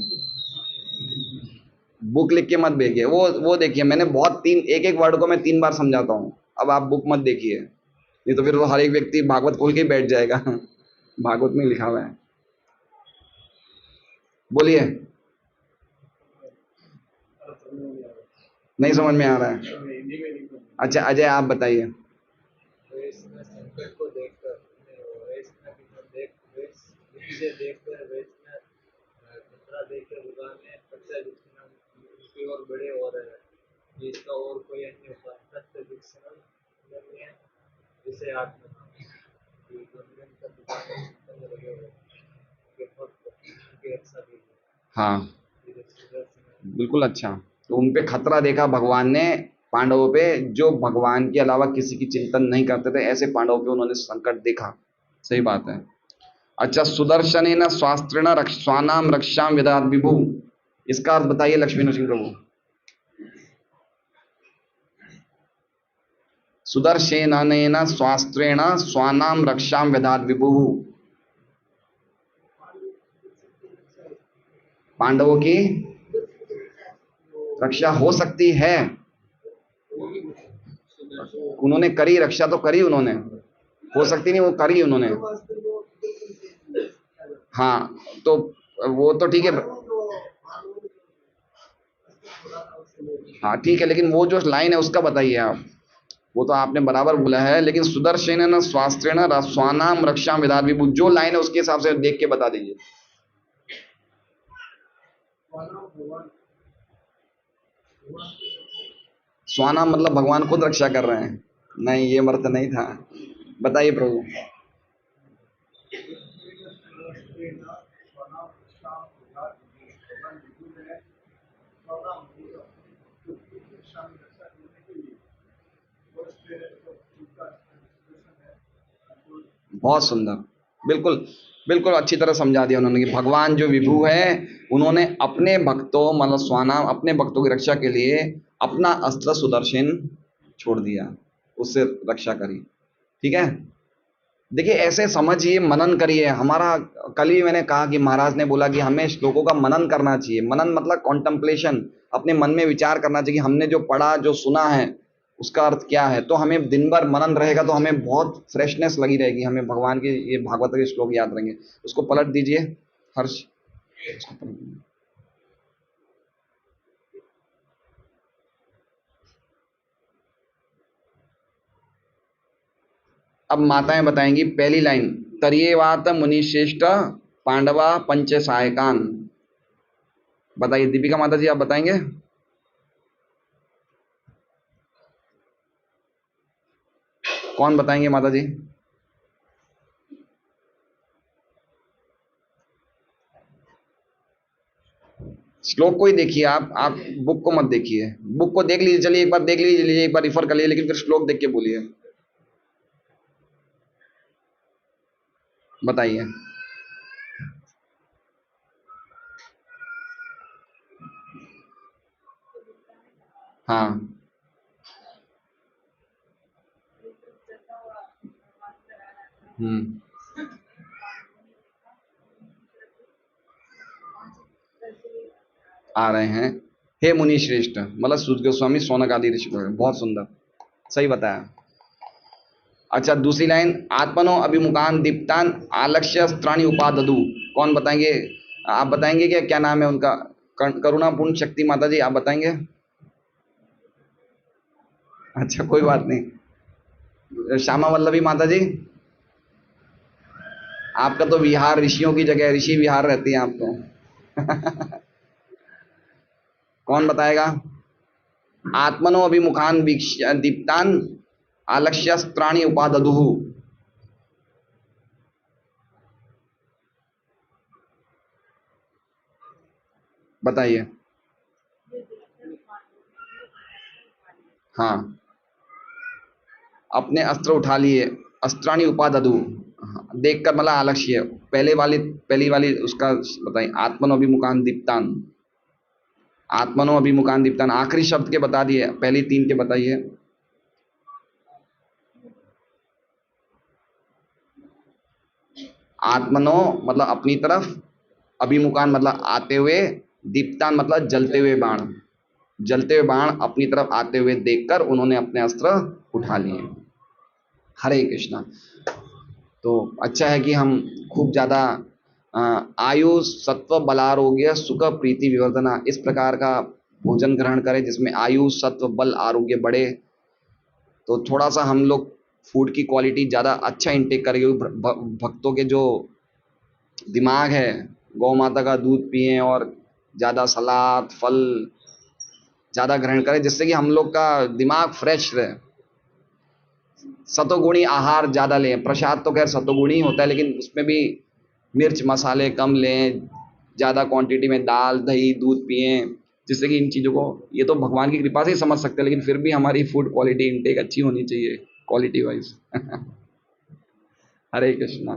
बुक लिख के मत देखिए, वो देखिए। मैंने बहुत तीन एक एक वर्ड को मैं 3 बार समझाता हूँ। अब आप बुक मत देखिए, नहीं तो फिर वो हर एक व्यक्ति भागवत खोल के बैठ जाएगा। भागवत में लिखा हुआ है। बोलिए। नहीं समझ में आ रहा है? अच्छा अजय आप बताइए। हाँ बिल्कुल। अच्छा, तो उन पे खतरा देखा भगवान ने पांडवों पे, जो भगवान के अलावा किसी की चिंतन नहीं करते थे, ऐसे पांडवों पे उन्होंने संकट देखा। सही बात है। अच्छा, सुदर्शन स्वास्त्रेण स्वानाम रक्षाम विदधात विभु, इसका अर्थ बताइए लक्ष्मी नरसिंह प्रभु। सुदर्शनेन स्वास्त्रेण स्वानाम रक्षाम विदधात विभु। पांडवों की रक्षा हो सकती है। उन्होंने करी, रक्षा तो करी उन्होंने। हो सकती नहीं, वो करी उन्होंने। हाँ तो वो तो ठीक है। हाँ ठीक है, लेकिन वो जो लाइन है उसका बताइए आप। वो तो आपने बराबर बोला है, लेकिन सुदर्शन न स्वास्त्रेण स्वानाम रक्षा विधात विभु, जो लाइन है उसके हिसाब से देख के बता दीजिए। स्वानाम मतलब भगवान खुद रक्षा कर रहे हैं? नहीं, ये अर्थ नहीं था। बताइए प्रभु। बहुत सुंदर। बिल्कुल बिल्कुल अच्छी तरह समझा दिया उन्होंने कि भगवान जो विभु है, उन्होंने अपने भक्तों मतलब स्वाना अपने भक्तों की रक्षा के लिए अपना अस्त्र सुदर्शन छोड़ दिया, उससे रक्षा करी। ठीक है। देखिए ऐसे समझिए, मनन करिए। हमारा कल ही मैंने कहा कि महाराज ने बोला कि हमें श्लोकों का मनन करना चाहिए। मनन मतलब कॉन्टम्पलेशन, अपने मन में विचार करना चाहिए कि हमने जो पढ़ा जो सुना है उसका अर्थ क्या है। तो हमें दिन भर मनन रहेगा तो हमें बहुत फ्रेशनेस लगी रहेगी, हमें भगवान के ये भागवत के श्लोक याद रहेंगे। उसको पलट दीजिए हर्ष। अब माताएं बताएंगी पहली लाइन। तर्येवात मुनिश्रेष्ठ पांडवा पंच सहायकान। बताइए दीपिका माता जी, आप बताएंगे? कौन बताएंगे माता जी? श्लोक को ही देखिए, आप बुक को मत देखिए। बुक को देख लीजिए, चलिए एक बार देख लीजिए, एक बार रिफर कर लीजिए, लेकिन फिर श्लोक देख के बोलिए। बताइए। हाँ। हम्म। आ रहे हैं। हे मुनि श्रेष्ठ, मतलब सूत गोस्वामी सोनक आदि ऋषि। बहुत सुंदर, सही बताया। अच्छा, दूसरी लाइन, आत्मनो अभिमुखान दीप्तान आलक्ष्य अस्त्राणि उपाददु। कौन बताएंगे? आप बताएंगे क्या, क्या नाम है उनका? करुणापूर्ण शक्ति माता जी, आप बताएंगे? अच्छा, कोई बात नहीं। श्यामा वल्लभी माता जी, आपका तो विहार ऋषियों की जगह, ऋषि विहार रहती है आप तो। कौन बताएगा? आत्मनो अभिमुखान दीप्तान आलक्ष्यस्त्राणि उपाददुः। बताइए। हाँ, अपने अस्त्र उठा लिए। अस्त्राणि उपाददु, देख कर मतलब आलक्ष्य। पहली वाली उसका बताइए। आत्मनो अभिमुखान दीप्तान, आत्मनो अभिमुखान दीप्तान, आखिरी शब्द के बता दिए, पहली तीन के बताइए। आत्मनो मतलब अपनी तरफ, अभिमुखान मतलब आते हुए, दीप्तान मतलब जलते हुए बाण। जलते हुए बाण अपनी तरफ आते हुए देखकर उन्होंने अपने अस्त्र उठा लिए। हरे कृष्णा। तो अच्छा है कि हम खूब ज्यादा आयु सत्व बलारोग्य सुख प्रीति विवर्धना इस प्रकार का भोजन ग्रहण करें जिसमें आयु सत्व बल आरोग्य बढ़े। तो थोड़ा सा हम लोग फूड की क्वालिटी ज़्यादा अच्छा इंटेक करें, क्योंकि भक्तों के जो दिमाग है, गौ माता का दूध पिएं और ज़्यादा सलाद फल ज़्यादा ग्रहण करें, जिससे कि हम लोग का दिमाग फ्रेश रहे। सतोगुणी आहार ज़्यादा लें। प्रसाद तो खैर सतोगुणी होता है, लेकिन उसमें भी मिर्च मसाले कम लें। ज़्यादा क्वांटिटी में दाल दही दूध पिएं, जिससे कि इन चीज़ों को, ये तो भगवान की कृपा से ही समझ सकते हैं, लेकिन फिर भी हमारी फूड क्वालिटी इंटेक अच्छी होनी चाहिए, क्वालिटी वाइज। हरे कृष्णा।